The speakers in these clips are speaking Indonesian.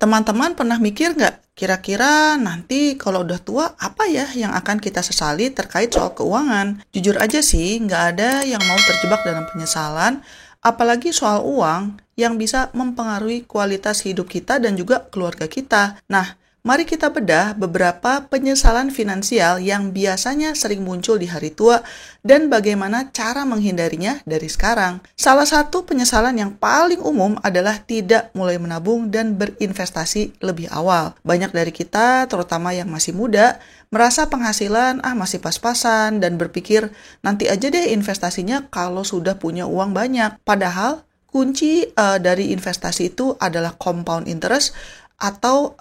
Teman-teman pernah mikir nggak, kira-kira nanti kalau udah tua apa ya yang akan kita sesali terkait soal keuangan? Jujur aja sih, nggak ada yang mau terjebak dalam penyesalan, apalagi soal uang yang bisa mempengaruhi kualitas hidup kita dan juga keluarga kita. Nah, mari kita bedah beberapa penyesalan finansial yang biasanya sering muncul di hari tua dan bagaimana cara menghindarinya dari sekarang. Salah satu penyesalan yang paling umum adalah tidak mulai menabung dan berinvestasi lebih awal. Banyak dari kita, terutama yang masih muda, merasa penghasilan masih pas-pasan dan berpikir nanti aja deh investasinya kalau sudah punya uang banyak. Padahal kunci dari investasi itu adalah compound interest atau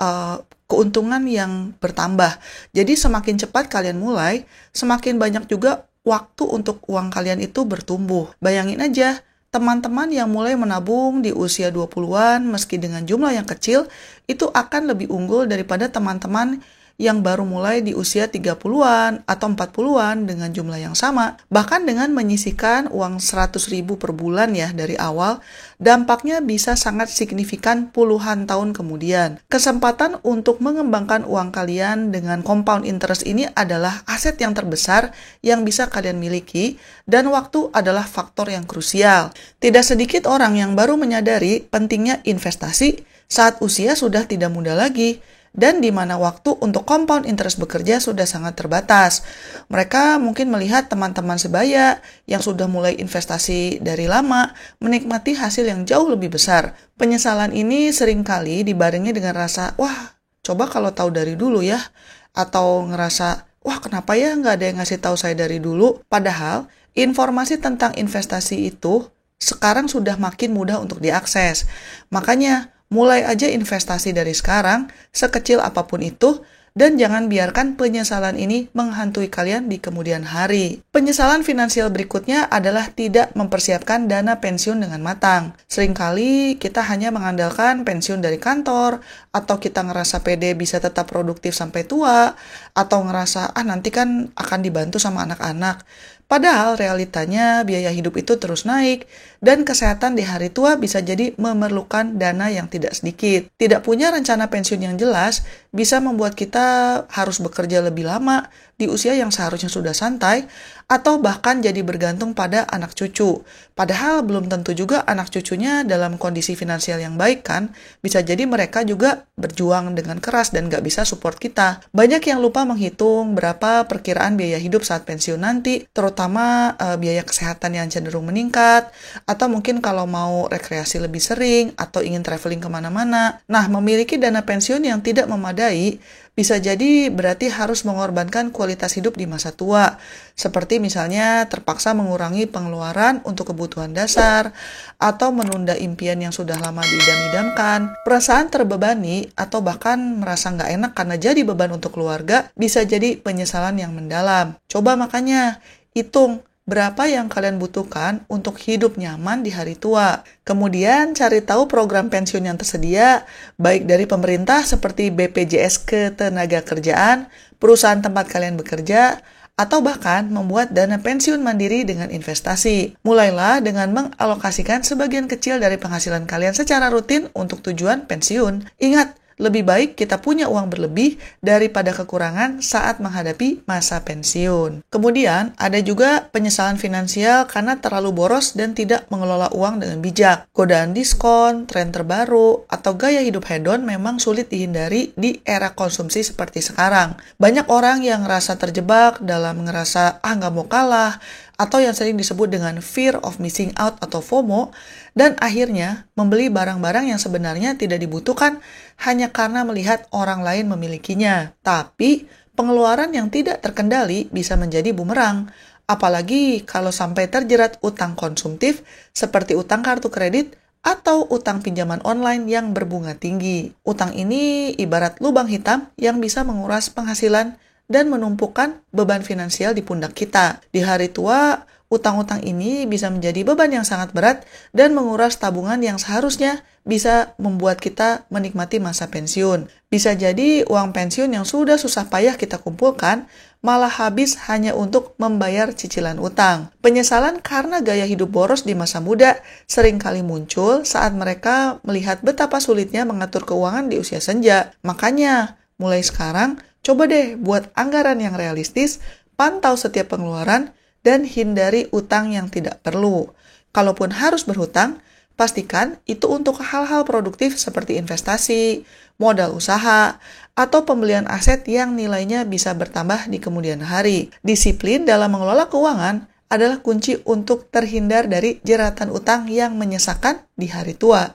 keuntungan yang bertambah. Jadi semakin cepat kalian mulai, semakin banyak juga waktu untuk uang kalian itu bertumbuh. Bayangin aja, teman-teman yang mulai menabung di usia 20-an meski dengan jumlah yang kecil, itu akan lebih unggul daripada teman-teman yang baru mulai di usia 30-an atau 40-an dengan jumlah yang sama. Bahkan dengan menyisihkan uang 100.000 per bulan ya dari awal, dampaknya bisa sangat signifikan puluhan tahun kemudian. Kesempatan untuk mengembangkan uang kalian dengan compound interest ini adalah aset yang terbesar yang bisa kalian miliki, dan waktu adalah faktor yang krusial. Tidak sedikit orang yang baru menyadari pentingnya investasi saat usia sudah tidak muda lagi, dan di mana waktu untuk compound interest bekerja sudah sangat terbatas. Mereka mungkin melihat teman-teman sebaya yang sudah mulai investasi dari lama menikmati hasil yang jauh lebih besar. Penyesalan ini seringkali dibarengi dengan rasa, wah, coba kalau tahu dari dulu ya. Atau ngerasa, wah, kenapa ya nggak ada yang ngasih tahu saya dari dulu. Padahal, informasi tentang investasi itu sekarang sudah makin mudah untuk diakses. Makanya, mulai aja investasi dari sekarang, sekecil apapun itu, dan jangan biarkan penyesalan ini menghantui kalian di kemudian hari. Penyesalan finansial berikutnya adalah tidak mempersiapkan dana pensiun dengan matang. Seringkali kita hanya mengandalkan pensiun dari kantor, atau kita ngerasa pede bisa tetap produktif sampai tua, atau ngerasa, nanti kan akan dibantu sama anak-anak. Padahal realitanya biaya hidup itu terus naik, dan kesehatan di hari tua bisa jadi memerlukan dana yang tidak sedikit. Tidak punya rencana pensiun yang jelas bisa membuat kita harus bekerja lebih lama di usia yang seharusnya sudah santai, atau bahkan jadi bergantung pada anak cucu. Padahal belum tentu juga anak cucunya dalam kondisi finansial yang baik kan, bisa jadi mereka juga berjuang dengan keras dan gak bisa support kita. Banyak yang lupa menghitung berapa perkiraan biaya hidup saat pensiun nanti, terutama biaya kesehatan yang cenderung meningkat, atau mungkin kalau mau rekreasi lebih sering, atau ingin traveling kemana-mana. Nah, memiliki dana pensiun yang tidak memadai, bisa jadi berarti harus mengorbankan kualitas hidup di masa tua, seperti misalnya terpaksa mengurangi pengeluaran untuk kebutuhan dasar, atau menunda impian yang sudah lama diidam-idamkan. Perasaan terbebani, atau bahkan merasa nggak enak karena jadi beban untuk keluarga, bisa jadi penyesalan yang mendalam. Coba makanya, hitung berapa yang kalian butuhkan untuk hidup nyaman di hari tua. Kemudian cari tahu program pensiun yang tersedia, baik dari pemerintah seperti BPJS Ketenagakerjaan, perusahaan tempat kalian bekerja, atau bahkan membuat dana pensiun mandiri dengan investasi. Mulailah dengan mengalokasikan sebagian kecil dari penghasilan kalian secara rutin untuk tujuan pensiun. Ingat, lebih baik kita punya uang berlebih daripada kekurangan saat menghadapi masa pensiun. Kemudian, ada juga penyesalan finansial karena terlalu boros dan tidak mengelola uang dengan bijak. Godaan diskon, tren terbaru, atau gaya hidup hedon memang sulit dihindari di era konsumsi seperti sekarang. Banyak orang yang ngerasa terjebak dalam ngerasa, nggak mau kalah, atau yang sering disebut dengan fear of missing out atau FOMO, dan akhirnya membeli barang-barang yang sebenarnya tidak dibutuhkan hanya karena melihat orang lain memilikinya. Tapi, pengeluaran yang tidak terkendali bisa menjadi bumerang, apalagi kalau sampai terjerat utang konsumtif seperti utang kartu kredit atau utang pinjaman online yang berbunga tinggi. Utang ini ibarat lubang hitam yang bisa menguras penghasilan dan menumpukan beban finansial di pundak kita. Di hari tua, Utang-utang ini bisa menjadi beban yang sangat berat dan menguras tabungan yang seharusnya bisa membuat kita menikmati masa pensiun. Bisa jadi uang pensiun yang sudah susah payah kita kumpulkan malah habis hanya untuk membayar cicilan utang. Penyesalan karena gaya hidup boros di masa muda seringkali muncul saat mereka melihat betapa sulitnya mengatur keuangan di usia senja. Makanya, mulai sekarang, coba deh buat anggaran yang realistis, pantau setiap pengeluaran, dan hindari utang yang tidak perlu. Kalaupun harus berhutang, pastikan itu untuk hal-hal produktif seperti investasi, modal usaha, atau pembelian aset yang nilainya bisa bertambah di kemudian hari. Disiplin dalam mengelola keuangan adalah kunci untuk terhindar dari jeratan utang yang menyesakan di hari tua.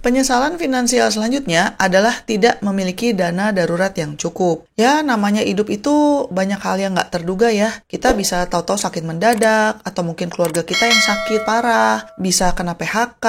Penyesalan finansial selanjutnya adalah tidak memiliki dana darurat yang cukup. Ya, namanya hidup itu banyak hal yang nggak terduga ya. Kita bisa tahu-tahu sakit mendadak, atau mungkin keluarga kita yang sakit parah, bisa kena PHK,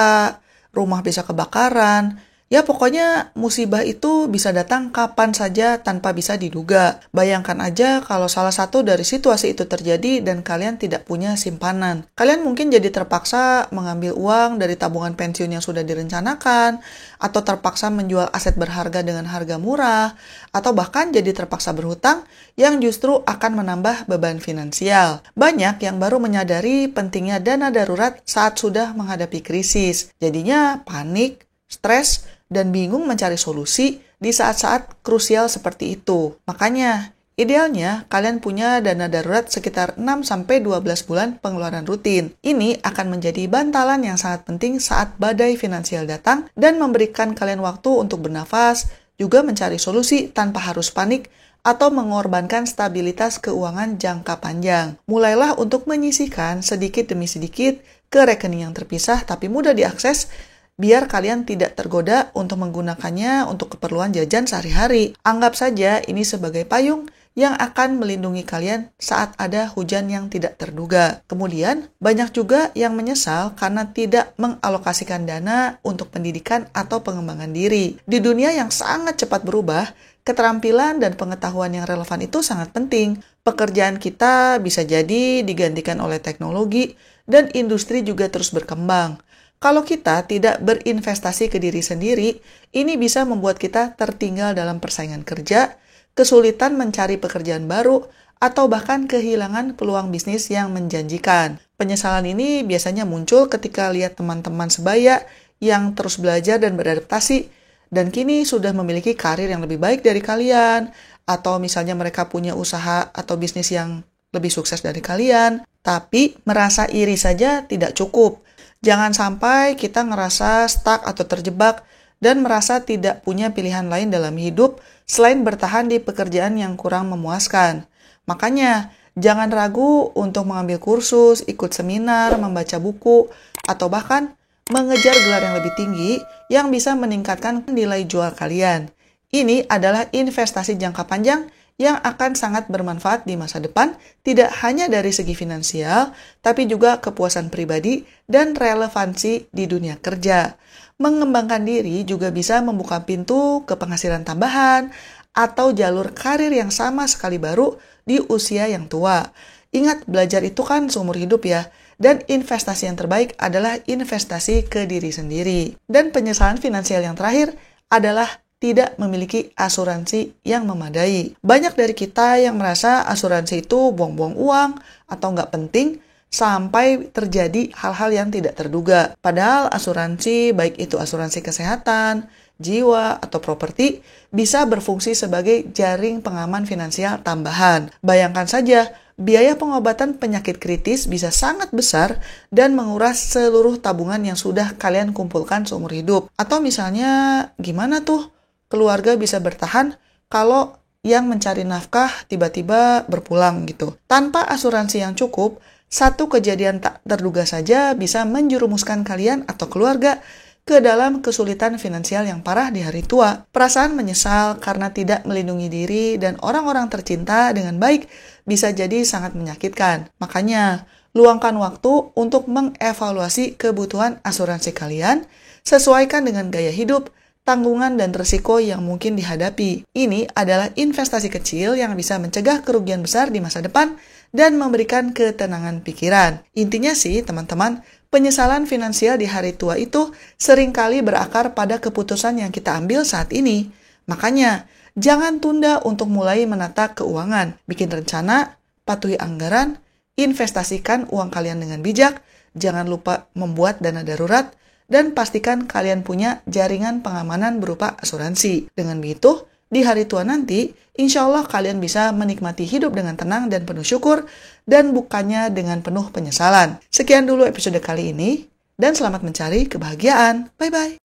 rumah bisa kebakaran. Ya, pokoknya musibah itu bisa datang kapan saja tanpa bisa diduga. Bayangkan aja kalau salah satu dari situasi itu terjadi dan kalian tidak punya simpanan. Kalian mungkin jadi terpaksa mengambil uang dari tabungan pensiun yang sudah direncanakan, atau terpaksa menjual aset berharga dengan harga murah, atau bahkan jadi terpaksa berhutang yang justru akan menambah beban finansial. Banyak yang baru menyadari pentingnya dana darurat saat sudah menghadapi krisis. Jadinya panik, stres, dan bingung mencari solusi di saat-saat krusial seperti itu. Makanya, idealnya kalian punya dana darurat sekitar 6-12 bulan pengeluaran rutin. Ini akan menjadi bantalan yang sangat penting saat badai finansial datang dan memberikan kalian waktu untuk bernafas, juga mencari solusi tanpa harus panik atau mengorbankan stabilitas keuangan jangka panjang. Mulailah untuk menyisihkan sedikit demi sedikit ke rekening yang terpisah tapi mudah diakses, biar kalian tidak tergoda untuk menggunakannya untuk keperluan jajan sehari-hari. Anggap saja ini sebagai payung yang akan melindungi kalian saat ada hujan yang tidak terduga. Kemudian, banyak juga yang menyesal karena tidak mengalokasikan dana untuk pendidikan atau pengembangan diri. Di dunia yang sangat cepat berubah, keterampilan dan pengetahuan yang relevan itu sangat penting. Pekerjaan kita bisa jadi digantikan oleh teknologi dan industri juga terus berkembang. Kalau kita tidak berinvestasi ke diri sendiri, ini bisa membuat kita tertinggal dalam persaingan kerja, kesulitan mencari pekerjaan baru, atau bahkan kehilangan peluang bisnis yang menjanjikan. Penyesalan ini biasanya muncul ketika lihat teman-teman sebaya yang terus belajar dan beradaptasi, dan kini sudah memiliki karir yang lebih baik dari kalian, atau misalnya mereka punya usaha atau bisnis yang lebih sukses dari kalian, tapi merasa iri saja tidak cukup. Jangan sampai kita ngerasa stuck atau terjebak dan merasa tidak punya pilihan lain dalam hidup selain bertahan di pekerjaan yang kurang memuaskan. Makanya, jangan ragu untuk mengambil kursus, ikut seminar, membaca buku, atau bahkan mengejar gelar yang lebih tinggi yang bisa meningkatkan nilai jual kalian. Ini adalah investasi jangka panjang yang akan sangat bermanfaat di masa depan, tidak hanya dari segi finansial, tapi juga kepuasan pribadi dan relevansi di dunia kerja. Mengembangkan diri juga bisa membuka pintu ke penghasilan tambahan atau jalur karir yang sama sekali baru di usia yang tua. Ingat, belajar itu kan seumur hidup ya, dan investasi yang terbaik adalah investasi ke diri sendiri. Dan penyesalan finansial yang terakhir adalah tidak memiliki asuransi yang memadai. Banyak dari kita yang merasa asuransi itu buang-buang uang atau nggak penting sampai terjadi hal-hal yang tidak terduga. Padahal asuransi, baik itu asuransi kesehatan, jiwa, atau properti, bisa berfungsi sebagai jaring pengaman finansial tambahan. Bayangkan saja, biaya pengobatan penyakit kritis bisa sangat besar dan menguras seluruh tabungan yang sudah kalian kumpulkan seumur hidup. Atau misalnya, gimana tuh keluarga bisa bertahan kalau yang mencari nafkah tiba-tiba berpulang gitu. Tanpa asuransi yang cukup, satu kejadian tak terduga saja bisa menjerumuskan kalian atau keluarga ke dalam kesulitan finansial yang parah di hari tua. Perasaan menyesal karena tidak melindungi diri dan orang-orang tercinta dengan baik bisa jadi sangat menyakitkan. Makanya, luangkan waktu untuk mengevaluasi kebutuhan asuransi kalian, sesuaikan dengan gaya hidup, tanggungan dan risiko yang mungkin dihadapi. Ini adalah investasi kecil yang bisa mencegah kerugian besar di masa depan dan memberikan ketenangan pikiran. Intinya sih, teman-teman, penyesalan finansial di hari tua itu seringkali berakar pada keputusan yang kita ambil saat ini. Makanya, jangan tunda untuk mulai menata keuangan. Bikin rencana, patuhi anggaran, investasikan uang kalian dengan bijak, jangan lupa membuat dana darurat, dan pastikan kalian punya jaringan pengamanan berupa asuransi. Dengan begitu, di hari tua nanti, insya Allah kalian bisa menikmati hidup dengan tenang dan penuh syukur, dan bukannya dengan penuh penyesalan. Sekian dulu episode kali ini, dan selamat mencari kebahagiaan. Bye-bye.